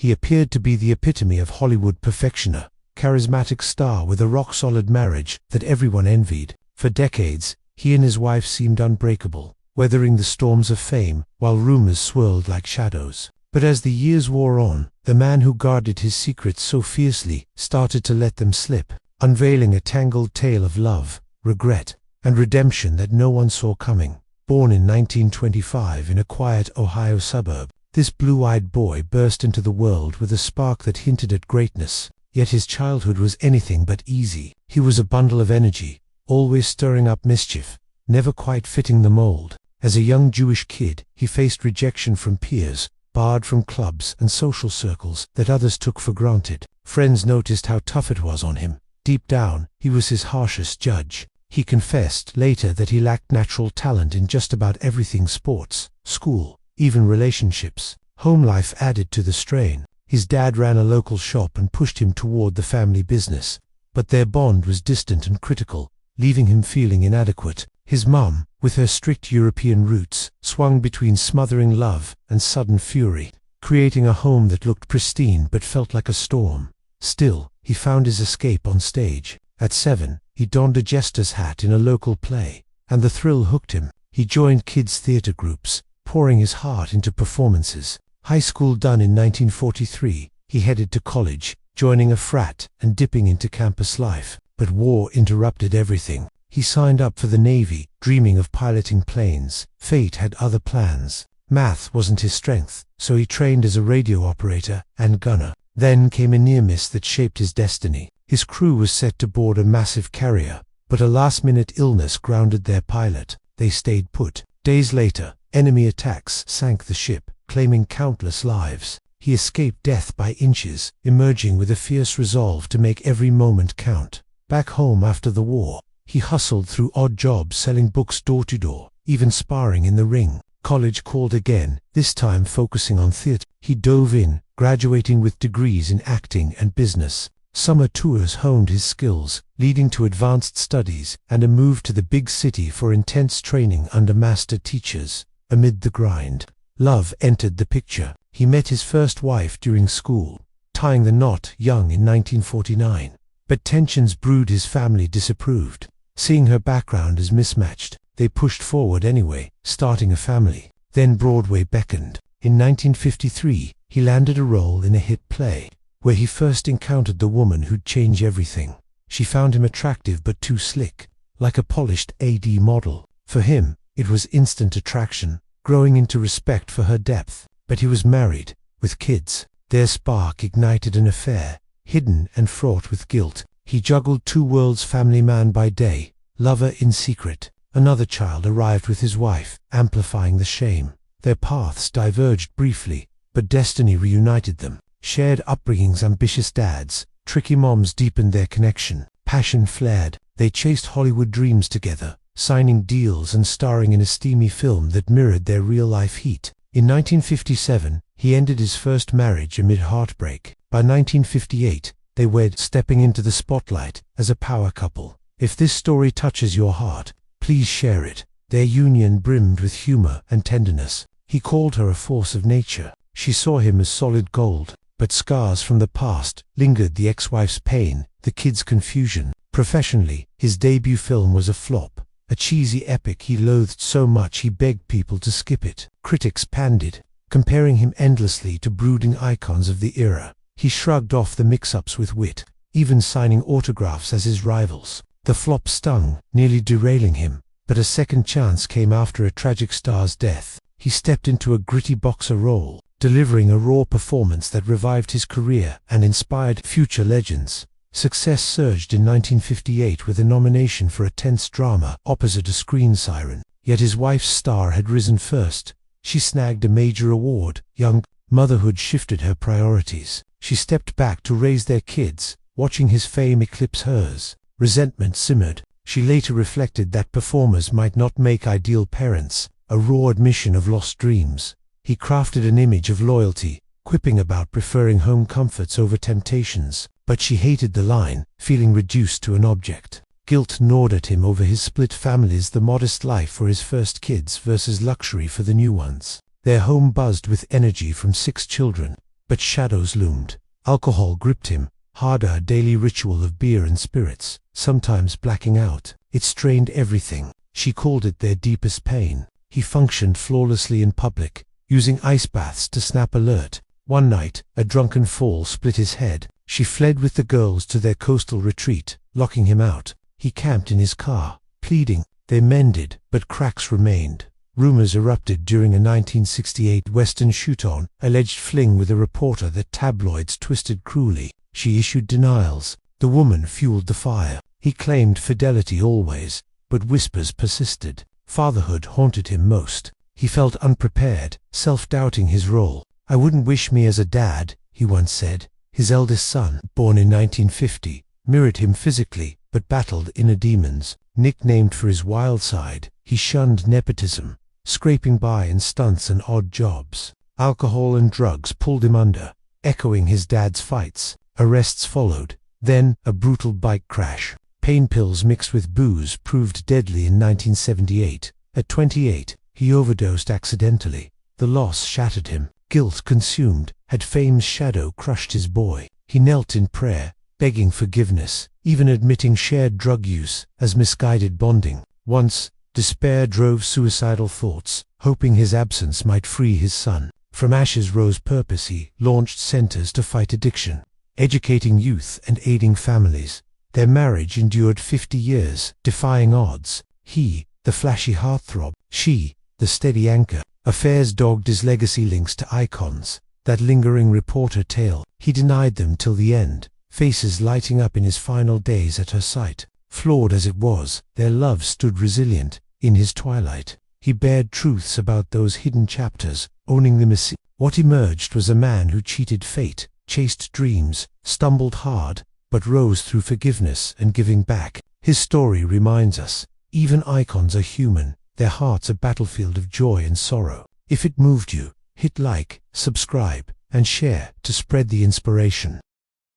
He appeared to be the epitome of Hollywood perfection, a charismatic star with a rock-solid marriage that everyone envied. For decades, he and his wife seemed unbreakable, weathering the storms of fame while rumors swirled like shadows. But as the years wore on, the man who guarded his secrets so fiercely started to let them slip, unveiling a tangled tale of love, regret, and redemption that no one saw coming. Born in 1925 in a quiet Ohio suburb, this blue-eyed boy burst into the world with a spark that hinted at greatness. Yet his childhood was anything but easy. He was a bundle of energy, always stirring up mischief, never quite fitting the mold. As a young Jewish kid, he faced rejection from peers, barred from clubs and social circles that others took for granted. Friends noticed how tough it was on him. Deep down, he was his harshest judge. He confessed later that he lacked natural talent in just about everything: sports, school, even relationships. Home life added to the strain. His dad ran a local shop and pushed him toward the family business, but their bond was distant and critical, leaving him feeling inadequate. His mom, with her strict European roots, swung between smothering love and sudden fury, creating a home that looked pristine but felt like a storm. Still, he found his escape on stage. At 7, he donned a jester's hat in a local play, and the thrill hooked him. He joined kids' theater groups, pouring his heart into performances. High school done in 1943, he headed to college, joining a frat and dipping into campus life. But war interrupted everything. He signed up for the Navy, dreaming of piloting planes. Fate had other plans. Math wasn't his strength, so he trained as a radio operator and gunner. Then came a near miss that shaped his destiny. His crew was set to board a massive carrier, but a last-minute illness grounded their pilot. They stayed put. Days later, enemy attacks sank the ship, claiming countless lives. He escaped death by inches, emerging with a fierce resolve to make every moment count. Back home after the war, he hustled through odd jobs selling books door to door, even sparring in the ring. College called again, this time focusing on theater. He dove in, graduating with degrees in acting and business. Summer tours honed his skills, leading to advanced studies and a move to the big city for intense training under master teachers. Amid the grind, love entered the picture. He met his first wife during school, tying the knot young in 1949. But tensions brewed. His family disapproved, seeing her background as mismatched. They pushed forward anyway, starting a family. Then Broadway beckoned. In 1953, he landed a role in a hit play, where he first encountered the woman who'd change everything. She found him attractive but too slick, like a polished AD model. For him, it was instant attraction, growing into respect for her depth. But he was married, with kids. Their spark ignited an affair, hidden and fraught with guilt. He juggled two worlds: family man by day, lover in secret. Another child arrived with his wife, amplifying the shame. Their paths diverged briefly, but destiny reunited them. Shared upbringings, ambitious dads, tricky moms deepened their connection. Passion flared. They chased Hollywood dreams together, signing deals and starring in a steamy film that mirrored their real-life heat. In 1957, he ended his first marriage amid heartbreak. By 1958, they wed, stepping into the spotlight as a power couple. If this story touches your heart, please share it. Their union brimmed with humor and tenderness. He called her a force of nature. She saw him as solid gold. But scars from the past lingered: the ex-wife's pain, the kids' confusion. Professionally, his debut film was a flop, a cheesy epic he loathed so much he begged people to skip it. Critics panned it, comparing him endlessly to brooding icons of the era. He shrugged off the mix-ups with wit, even signing autographs as his rivals. The flop stung, nearly derailing him, but a second chance came after a tragic star's death. He stepped into a gritty boxer role, delivering a raw performance that revived his career and inspired future legends. Success surged in 1958 with a nomination for a tense drama opposite a screen siren. Yet his wife's star had risen first. She snagged a major award. Young motherhood shifted her priorities. She stepped back to raise their kids, watching his fame eclipse hers. Resentment simmered. She later reflected that performers might not make ideal parents, a raw admission of lost dreams. He crafted an image of loyalty, quipping about preferring home comforts over temptations. But she hated the line, feeling reduced to an object. Guilt gnawed at him over his split families, the modest life for his first kids versus luxury for the new ones. Their home buzzed with energy from 6 children, but shadows loomed. Alcohol gripped him, harder, a daily ritual of beer and spirits, sometimes blacking out. It strained everything. She called it their deepest pain. He functioned flawlessly in public, using ice baths to snap alert. One night, a drunken fall split his head. She fled with the girls to their coastal retreat, locking him out. He camped in his car, pleading. They mended, but cracks remained. Rumors erupted during a 1968 Western shoot-on, alleged fling with a reporter that tabloids twisted cruelly. She issued denials. The woman fueled the fire. He claimed fidelity always, but whispers persisted. Fatherhood haunted him most. He felt unprepared, self-doubting his role. "I wouldn't wish me as a dad," he once said. His eldest son, born in 1950, mirrored him physically, but battled inner demons. Nicknamed for his wild side, he shunned nepotism, scraping by in stunts and odd jobs. Alcohol and drugs pulled him under, echoing his dad's fights. Arrests followed, then a brutal bike crash. Pain pills mixed with booze proved deadly in 1978. At 28, he overdosed accidentally. The loss shattered him. Guilt consumed. Had fame's shadow crushed his boy? He knelt in prayer, begging forgiveness, even admitting shared drug use as misguided bonding. Once, despair drove suicidal thoughts, hoping his absence might free his son. From ashes rose purpose. He launched centers to fight addiction, educating youth and aiding families. Their marriage endured 50 years, defying odds. He, the flashy heartthrob; she, the steady anchor. Affairs dogged his legacy, links to icons. That lingering reporter tale, he denied them till the end, faces lighting up in his final days at her sight. Flawed as it was, their love stood resilient. In his twilight, he bared truths about those hidden chapters, owning them as what emerged was a man who cheated fate, chased dreams, stumbled hard, but rose through forgiveness and giving back. His story reminds us, even icons are human, their hearts a battlefield of joy and sorrow. If it moved you, hit like, subscribe, and share to spread the inspiration.